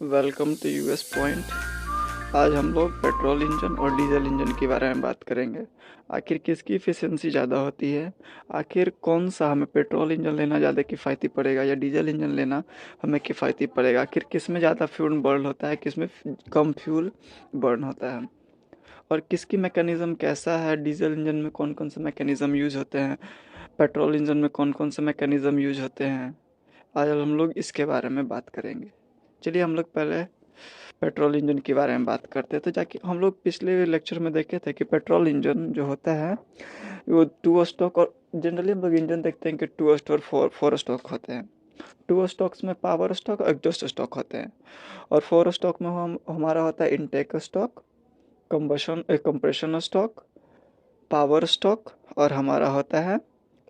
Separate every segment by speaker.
Speaker 1: Welcome to US point. आज हम लोग पेट्रोल इंजन और डीजल इंजन के बारे में बात करेंगे। आखिर किसकी एफिशिएंसी ज़्यादा होती है, आखिर कौन सा हमें पेट्रोल इंजन लेना ज़्यादा किफ़ायती पड़ेगा या डीजल इंजन लेना हमें किफ़ायती पड़ेगा, आखिर किस में ज़्यादा फ्यूल बर्न होता है, किस में कम फ्यूल बर्न होता है, और किसकी मैकेनिज़्म कैसा है। डीजल इंजन में कौन कौन से मैकेनिज़्म यूज़ होते हैं, पेट्रोल इंजन में कौन कौन से मैकेनिज़्म यूज़ होते हैं। आज हम लोग इसके बारे में बात करेंगे। चलिए हम लोग पहले पेट्रोल इंजन के बारे में बात करते हैं। तो जाके हम लोग पिछले लेक्चर में देखे थे कि पेट्रोल इंजन जो होता है वो टू स्ट्रोक, और जनरली हम लोग इंजन देखते हैं कि टू स्ट्रोक और फोर स्ट्रोक होते हैं। टू स्ट्रोक्स में पावर स्ट्रोक और एग्जॉस्ट स्ट्रोक होते हैं, और फोर स्ट्रोक में हम हमारा होता है intake stroke, compression stroke, power stroke, और हमारा होता है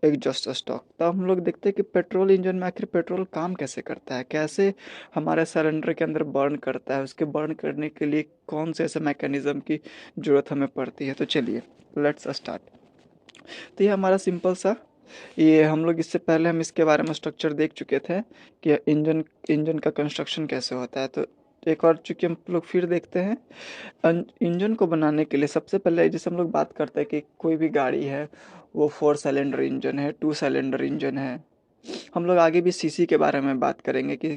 Speaker 1: एग्जॉस्ट स्टॉक। तो हम लोग देखते हैं कि पेट्रोल इंजन में आखिर पेट्रोल काम कैसे करता है, कैसे हमारे सिलेंडर के अंदर बर्न करता है, उसके बर्न करने के लिए कौन से ऐसे मैकेनिज्म की ज़रूरत हमें पड़ती है। तो चलिए लेट्स स्टार्ट। तो ये हमारा सिंपल सा, ये हम लोग इससे पहले हम इसके बारे में स्ट्रक्चर देख चुके थे कि इंजन का कंस्ट्रक्शन कैसे होता है। तो एक और चूंकि हम लोग फिर देखते हैं, इंजन को बनाने के लिए सबसे पहले जैसे हम लोग बात करते हैं कि कोई भी गाड़ी है वो 4 सिलेंडर इंजन है, 2 सिलेंडर इंजन है। हम लोग आगे भी सीसी के बारे में बात करेंगे कि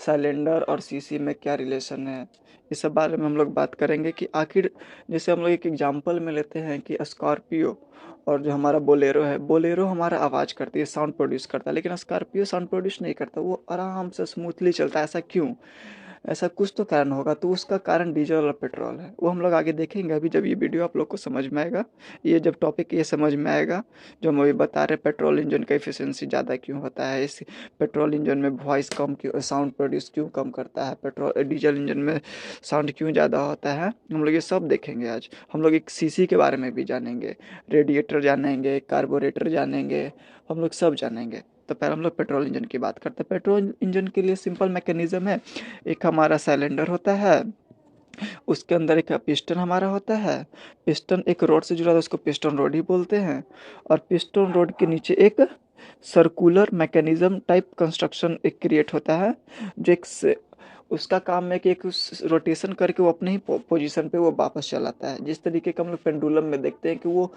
Speaker 1: सिलेंडर और सीसी में क्या रिलेशन है। इस सब बारे में हम लोग बात करेंगे कि आखिर जैसे हम लोग एक एग्जांपल में लेते हैं कि स्कॉर्पियो और जो हमारा बोलेरो है, बोलेरो हमारा आवाज़ करती है, साउंड प्रोड्यूस करता है, लेकिन स्कॉर्पियो साउंड प्रोड्यूस नहीं करता, वो आराम से स्मूथली चलता है। ऐसा क्यों? ऐसा कुछ तो कारण होगा, तो उसका कारण डीजल और पेट्रोल है, वो हम लोग आगे देखेंगे। अभी जब ये वीडियो आप लोग को समझ में आएगा, ये जब टॉपिक ये समझ में आएगा जो हम अभी बता रहे, पेट्रोल इंजन का एफिशिएंसी ज़्यादा क्यों होता है, इस पेट्रोल इंजन में वॉइस कम क्यों, साउंड प्रोड्यूस क्यों कम करता है, पेट्रोल डीजल इंजन में साउंड क्यों ज़्यादा होता है, हम लोग ये सब देखेंगे। आज हम लोग एक सीसी के बारे में भी जानेंगे, रेडिएटर जानेंगे, कार्बोरेटर जानेंगे, हम लोग सब जानेंगे। तो पहले हम लोग पेट्रोल इंजन की बात करते हैं। पेट्रोल इंजन के लिए सिंपल मैकेनिज्म है, एक हमारा सिलेंडर होता है, उसके अंदर एक पिस्टन हमारा होता है, पिस्टन एक रोड से जुड़ा होता है, उसको पिस्टन रोड ही बोलते हैं, और पिस्टन रोड के नीचे एक सर्कुलर मैकेनिज्म टाइप कंस्ट्रक्शन एक क्रिएट होता है, जो एक उसका काम है कि एक उस रोटेशन करके वो अपने ही पोजीशन पे वो वापस चलाता है। जिस तरीके का हम लोग पेंडुलम में देखते हैं कि वो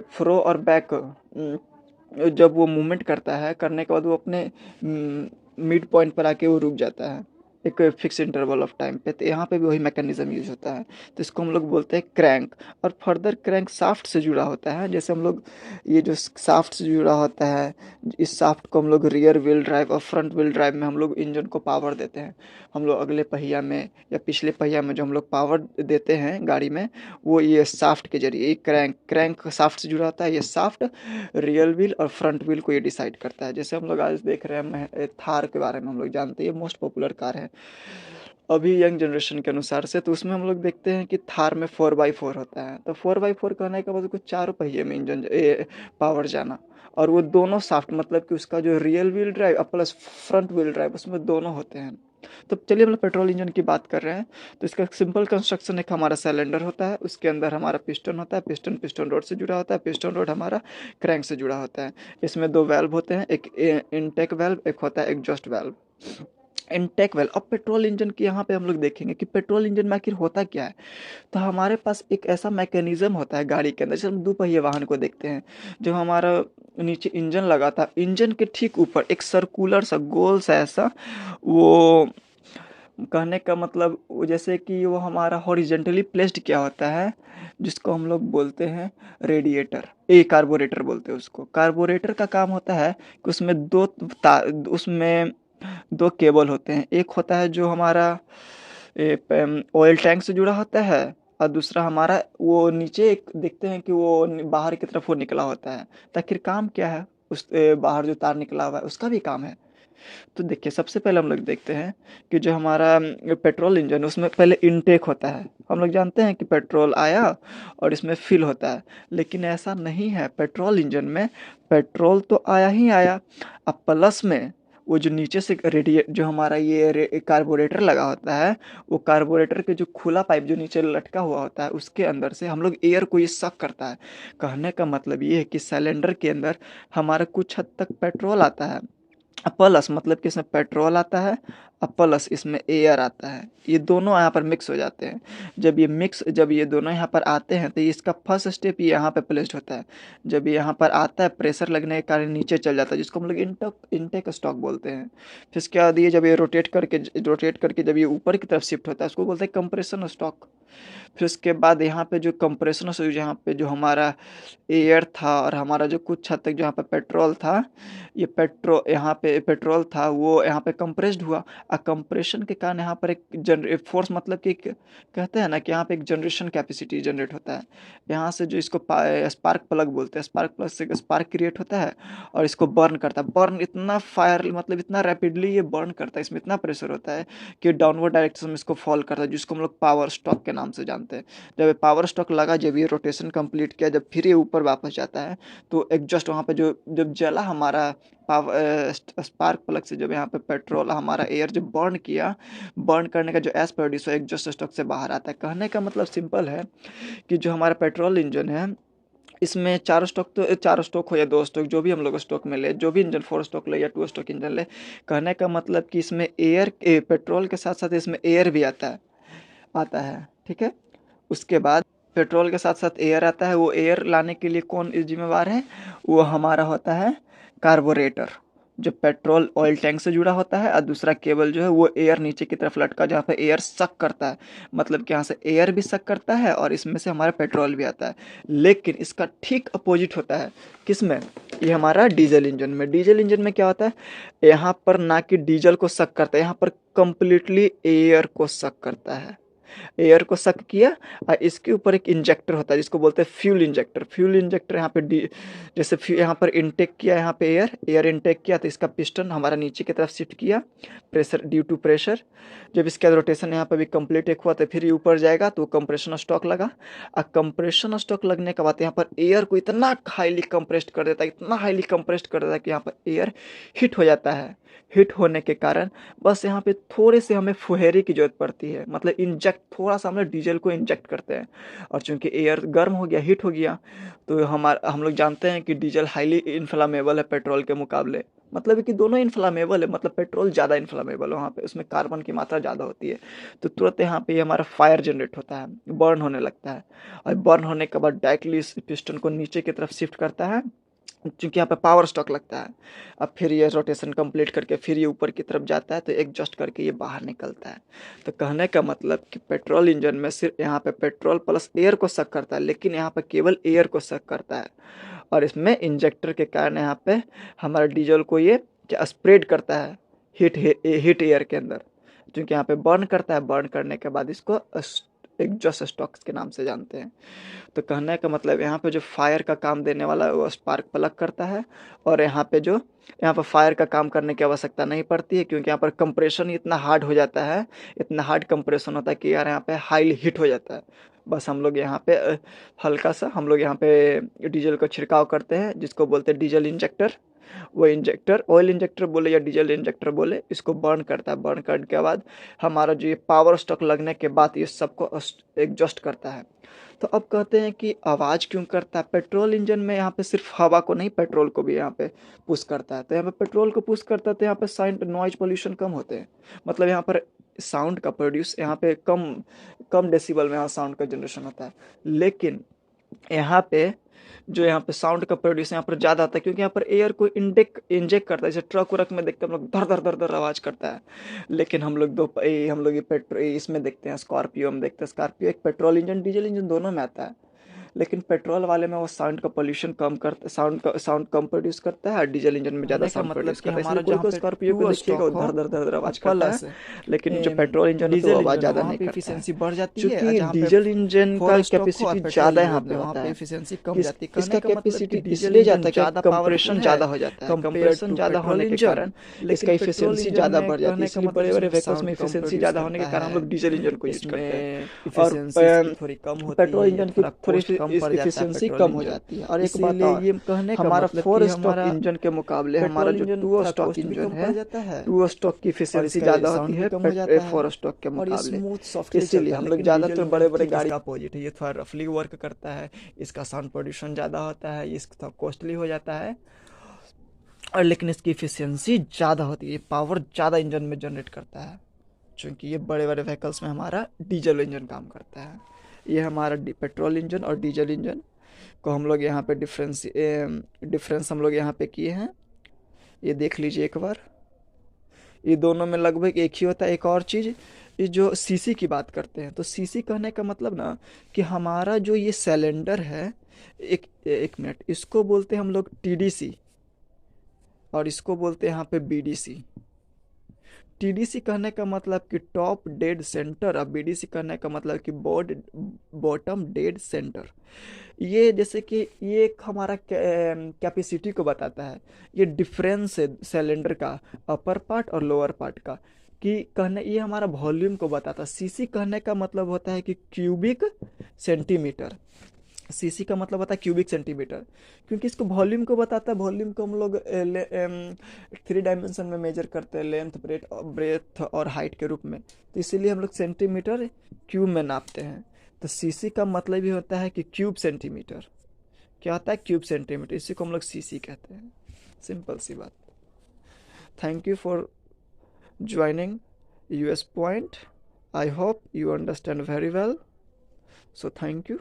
Speaker 1: फ्रो और बैक जब वो मूवमेंट करता है, करने के बाद वो अपने मिड पॉइंट पर आके वो रुक जाता है एक फिक्स इंटरवल ऑफ टाइम पे। तो यहाँ पे भी वही मैकेनिज्म यूज होता है, तो इसको हम लोग बोलते हैं क्रैंक। और फर्दर क्रैंक शाफ्ट से जुड़ा होता है, जैसे हम लोग ये जो शाफ्ट से जुड़ा होता है, इस शाफ्ट को हम लोग रियर व्हील ड्राइव और फ्रंट व्हील ड्राइव में हम लोग इंजन को पावर देते हैं। हम लोग अगले पहिया में या पिछले पहिया में जो हम लोग पावर देते हैं गाड़ी में, वो ये शाफ्ट के जरिए, ये क्रैंक शाफ्ट से जुड़ा होता है। ये शाफ्ट रियल व्हील और फ्रंट व्हील को ये डिसाइड करता है। जैसे हम लोग आज देख रहे हैं थार के बारे में, हम लोग जानते हैं ये मोस्ट पॉपुलर कार है अभी यंग जनरेशन के अनुसार से। तो उसमें हम लोग देखते हैं कि थार में 4x4 होता है। तो 4x4 कहने का मतलब कुछ चारों पहिए में इंजन पावर जाना, और वो दोनों शाफ्ट मतलब कि उसका जो real wheel drive plus front wheel drive उसमें दोनों होते हैं। तो चलिए हम लोग पेट्रोल इंजन की बात कर रहे हैं। तो इसका सिंपल कंस्ट्रक्शन, एक हमारा सिलेंडर होता है, उसके अंदर हमारा पिस्टन होता है, पिस्टन पिस्टन रोड से जुड़ा होता है, पिस्टन रोड हमारा क्रैंक से जुड़ा होता है। इसमें दो वाल्व होते हैं, एक इनटेक वाल्व, एक होता है एग्जॉस्ट वाल्व। Intake valve. अब पेट्रोल इंजन की यहाँ पे हम लोग देखेंगे कि पेट्रोल इंजन में आखिर होता क्या है। तो हमारे पास एक ऐसा मैकेनिज्म होता है गाड़ी के अंदर, जैसे हम दोपहिया वाहन को देखते हैं, जो हमारा नीचे इंजन लगा था, इंजन के ठीक ऊपर एक सर्कुलर सा गोल सा ऐसा, वो कहने का मतलब वो जैसे कि वो हमारा हॉरिजेंटली प्लेस्ड क्या होता है, जिसको हम लोग बोलते हैं रेडिएटर, कार्बोरेटर बोलते हैं उसको। कार्बोरेटर का काम होता है कि उसमें उसमें दो केबल होते हैं, एक होता है जो हमारा ऑयल टैंक से जुड़ा होता है, और दूसरा हमारा वो नीचे एक देखते हैं कि वो बाहर की तरफ वो निकला होता है। तो आखिर काम क्या है उस बाहर जो तार निकला हुआ है उसका भी काम है। तो देखिए सबसे पहले हम लोग देखते हैं कि जो हमारा पेट्रोल इंजन है उसमें पहले इनटेक होता है। हम लोग जानते हैं कि पेट्रोल आया और इसमें फिल होता है, लेकिन ऐसा नहीं है। पेट्रोल इंजन में पेट्रोल तो आया ही आया, अब प्लस में वो जो नीचे से रेडिएट जो हमारा ये कार्बोरेटर लगा होता है, वो कार्बोरेटर के जो खुला पाइप जो नीचे लटका हुआ होता है उसके अंदर से हम लोग एयर को ये सक करता है। कहने का मतलब ये है कि सिलेंडर के अंदर हमारा कुछ हद तक पेट्रोल आता है, प्लस मतलब कि इसमें पेट्रोल आता है और प्लस इसमें एयर आता है, ये दोनों यहाँ पर मिक्स हो जाते हैं। जब ये दोनों यहाँ पर आते हैं तो इसका फर्स्ट स्टेप यहाँ पे प्लेस्ड होता है। जब ये यहाँ पर आता है प्रेशर लगने के कारण नीचे चल जाता है, जिसको हम लोग इनटेक स्टॉक बोलते हैं। फिर इसके बाद ये जब ये रोटेट करके जब ये ऊपर की तरफ शिफ्ट होता है उसको बोलते हैं कंप्रेशन स्टॉक। फिर उसके बाद यहाँ पे जो कंप्रेशन स्विच, यहाँ पे जो हमारा एयर था और हमारा जो कुछ हद तक जो यहाँ पे पेट्रोल था, ये यहाँ पे पेट्रोल था वो यहाँ पे कंप्रेस्ड हुआ। और कंप्रेशन के कारण यहाँ पर एक फोर्स, मतलब कि कहते हैं ना कि यहाँ पे एक जनरेशन कैपेसिटी जनरेट होता है। यहाँ से जो इसको स्पार्क प्लग बोलते हैं, स्पार्क प्लग से स्पार्क क्रिएट होता है और इसको बर्न करता है। बर्न इतना फायर, मतलब इतना रैपिडली ये बर्न करता है, इसमें इतना प्रेशर होता है कि डाउनवर्ड डायरेक्शन में इसको फॉल करता है, जिसको हम लोग पावर स्टॉक के नाम से जानते हैं। जब ये पावर स्टॉक लगा, जब ये रोटेशन कंप्लीट किया, जब फिर ये ऊपर वापस जाता है तो एग्जॉस्ट वहाँ पे जो जब जला हमारा स्पार्क प्लग से, जब यहाँ पे पेट्रोल हमारा एयर जो बर्न किया, बर्न करने का जो एस प्रोड्यूस हो एग्जॉस्ट स्टॉक से बाहर आता है। कहने का मतलब सिंपल है कि जो हमारा पेट्रोल इंजन है इसमें चार स्टॉक हो या 2 स्टॉक, जो भी हम लोग स्टॉक में ले, जो भी इंजन 4 स्टॉक ले या 2 स्टॉक इंजन ले, कहने का मतलब कि इसमें पेट्रोल के साथ साथ इसमें एयर भी आता है। ठीक है, उसके बाद पेट्रोल के साथ साथ एयर आता है। वो एयर लाने के लिए कौन जिम्मेवार है? वो हमारा होता है कार्बोरेटर, जो पेट्रोल ऑयल टैंक से जुड़ा होता है, और दूसरा केबल जो है वो एयर नीचे की तरफ लटका, जहाँ पे एयर सक करता है, मतलब कि यहाँ से एयर भी सक करता है और इसमें से हमारा पेट्रोल भी आता है। लेकिन इसका ठीक अपोजिट होता है, किसमें? ये हमारा डीजल इंजन में। डीजल इंजन में क्या होता है, यहाँ पर ना कि डीजल को सक करता है, यहाँ पर कंप्लीटली एयर को सक करता है। एयर को सक किया और इसके ऊपर एक इंजेक्टर होता है जिसको बोलते हैं फ्यूल इंजेक्टर। फ्यूल इंजेक्टर यहाँ पे जैसे यहाँ पर इनटेक किया, यहाँ पे एयर इनटेक किया तो इसका पिस्टन हमारा नीचे की तरफ शिफ्ट किया, प्रेशर ड्यू टू प्रेशर। जब इसका रोटेशन यहाँ पे भी कंप्लीट एक हुआ तो फिर ये ऊपर जाएगा तो कंप्रेशन स्टॉक लगा। और कंप्रेशन स्टॉक लगने के बाद यहाँ पर एयर को इतना हाईली कंप्रेस्ड कर देता है, इतना हाईली कंप्रेस्ड कर देता है कि यहाँ पर एयर हिट हो जाता है। हिट होने के कारण बस यहाँ पे थोड़े से हमें फुहेरी की जरूरत पड़ती है, मतलब इंजेक्ट, थोड़ा सा हम लोग डीजल को इंजेक्ट करते हैं। और चूंकि एयर गर्म हो गया, हीट हो गया, तो हम लोग जानते हैं कि डीजल हाईली इन्फ्लामेबल है पेट्रोल के मुकाबले। मतलब कि दोनों इन्फ्लामेबल है, मतलब पेट्रोल ज़्यादा इन्फ्लामेबल है, वहाँ पे उसमें कार्बन की मात्रा ज़्यादा होती है। तो तुरंत यहाँ पे हमारा फायर जनरेट होता है, बर्न होने लगता है। और बर्न होने के बाद डायरेक्टली इस पिस्टन को नीचे की तरफ शिफ्ट करता है, क्योंकि यहाँ पे पावर स्टॉक लगता है। अब फिर ये रोटेशन कंप्लीट करके फिर ये ऊपर की तरफ जाता है तो एग्जॉस्ट करके ये बाहर निकलता है। तो कहने का मतलब कि पेट्रोल इंजन में सिर्फ यहाँ पे पेट्रोल प्लस एयर को सक करता है, लेकिन यहाँ पे केवल एयर को सक करता है। और इसमें इंजेक्टर के कारण यहाँ पे हमारा डीजल को ये स्प्रेड करता है हीट एयर के अंदर, क्योंकि यहाँ पे बर्न करता है। बर्न करने के बाद इसको एग्जॉस्ट स्टॉक्स के नाम से जानते हैं। तो कहने का मतलब यहाँ पे जो फायर का काम देने वाला है वो स्पार्क प्लग करता है, और यहाँ पर फायर का काम करने की आवश्यकता नहीं पड़ती है, क्योंकि यहाँ पर कंप्रेशन इतना हार्ड हो जाता है, इतना हार्ड कंप्रेशन होता है कि यार यहाँ पे हाईली हीट हो जाता है। बस हम लोग यहाँ पे हल्का सा हम लोग यहाँ पे डीजल का छिड़काव करते हैं, जिसको बोलते हैं डीजल इंजेक्टर। वो इंजेक्टर ऑयल इंजेक्टर बोले या डीजल इंजेक्टर बोले, इसको बर्न करता है। बर्न करने के बाद हमारा जो ये पावर स्टॉक लगने के बाद ये सबको एग्जॉस्ट करता है। तो अब कहते हैं कि आवाज़ क्यों करता है? पेट्रोल इंजन में यहाँ पे सिर्फ हवा को नहीं, पेट्रोल को भी यहाँ पे पुश करता है। तो यहाँ पे पेट्रोल को पुश करता है तो यहाँ पे साउंड नॉइज पोल्यूशन कम होते हैं, मतलब यहाँ पर साउंड का प्रोड्यूस यहाँ पे कम कम डेसिबल में यहाँ साउंड का जनरेशन होता है। लेकिन यहाँ पे साउंड का प्रोड्यूस यहाँ पर ज़्यादा आता है, क्योंकि यहाँ पर एयर को इंजेक्ट करता है। जैसे ट्रक उरक में देखते हैं हम लोग, धर धर धर धर आवाज़ करता है। लेकिन हम लोग ये पेट्रोल इसमें देखते हैं, स्कॉर्पियो में देखते हैं। स्कॉर्पियो एक पेट्रोल इंजन डीजल इंजन दोनों में आता है, लेकिन पेट्रोल वाले में वो साउंड का पोल्यूशन कम करता, साउंड कम प्रोड्यूस करता है, और डीजल इंजन में ज़्यादा साउंड प्रोड्यूस करता है। इसलिए कोई स्कॉर्पियो को देखिएगा वो धर धर धर धर आवाज़ करता है, लेकिन जो पेट्रोल इंजन है तो आवाज़ ज़्यादा नहीं करता है।
Speaker 2: एफिशिएंसी बढ़ जाती है,
Speaker 1: क्योंकि डीजल इंजन का कैपेसिटी ज़्यादा यहाँ पे होता है,
Speaker 2: एफिशिएंसी कम जाती है।
Speaker 1: इसका कैपेसिटी इसलिए ज़्यादा है कि कंप्रेशन ज़्यादा हो जाता है। कंप्रेशन ज़्यादा होने के कारण इसका एफिशिएंसी ज़्यादा बढ़ जाती है। इसलिए बड़े बड़े व्हीकल्स में एफिशिएंसी ज़्यादा होने के कारण हम लोग डीजल इंजन को यूज करते हैं, और
Speaker 2: थोड़ी कम होती है,
Speaker 1: पेट्रोल इंजन की थोड़ी
Speaker 2: एफिशिएंसी
Speaker 1: कम हो जाती है। और एक बात और,
Speaker 2: ये कहने का
Speaker 1: हमारा
Speaker 2: मतलब
Speaker 1: 4
Speaker 2: कि
Speaker 1: स्टॉक
Speaker 2: हमारा
Speaker 1: इंजन के मुकाबले हमारा जो 2 स्टॉक इंजन है, 2 स्टॉक की एफिशिएंसी ज़्यादा होती है 4 स्टॉक के मुकाबले। इसीलिए हम लोग ज़्यादातर बड़े बड़े गाड़ी
Speaker 2: का अपोजिट है, ये थोड़ा रफली वर्क करता है, इसका साउंड पोल्यूशन ज़्यादा होता है, ये थोड़ा कॉस्टली हो जाता है।
Speaker 1: और लेकिन इसकी इफिशियंसी ज़्यादा होती है, पावर ज़्यादा इंजन में जनरेट करता है, चूँकि ये बड़े बड़े व्हीकल्स में हमारा डीजल इंजन काम करता है। ये हमारा पेट्रोल इंजन और डीजल इंजन को हम लोग यहाँ पे डिफरेंस हम लोग यहाँ पे किए हैं। ये देख लीजिए एक बार, ये दोनों में लगभग एक ही होता है। एक और चीज़, ये जो सीसी की बात करते हैं, तो सीसी कहने का मतलब ना कि हमारा जो ये सिलेंडर है, एक एक मिनट, इसको बोलते हैं हम लोग टीडीसी और इसको बोलते हैं यहाँ पे बीडीसी। टीडीसी कहने का मतलब कि टॉप डेड सेंटर और बीडीसी कहने का मतलब कि बॉटम डेड सेंटर। ये जैसे कि ये एक हमारा कैपेसिटी को बताता है। ये डिफरेंस है सिलेंडर का अपर पार्ट और लोअर पार्ट का, कि कहने ये हमारा वॉल्यूम को बताता है। सीसी कहने का मतलब होता है कि क्यूबिक सेंटीमीटर। सीसी का मतलब होता है क्यूबिक सेंटीमीटर, क्योंकि इसको वॉल्यूम को बताता है। वॉल्यूम को हम लोग 3 डायमेंशन में मेजर करते हैं, लेंथ ब्रेथ और हाइट के रूप में, तो इसीलिए हम लोग सेंटीमीटर क्यूब में नापते हैं। तो सीसी का मतलब ही होता है कि क्यूब सेंटीमीटर। क्या होता है? क्यूब सेंटीमीटर, इसी को हम लोग सीसी कहते हैं। सिंपल सी बात। Thank you for joining US point. I hope you understand very well, so thank you.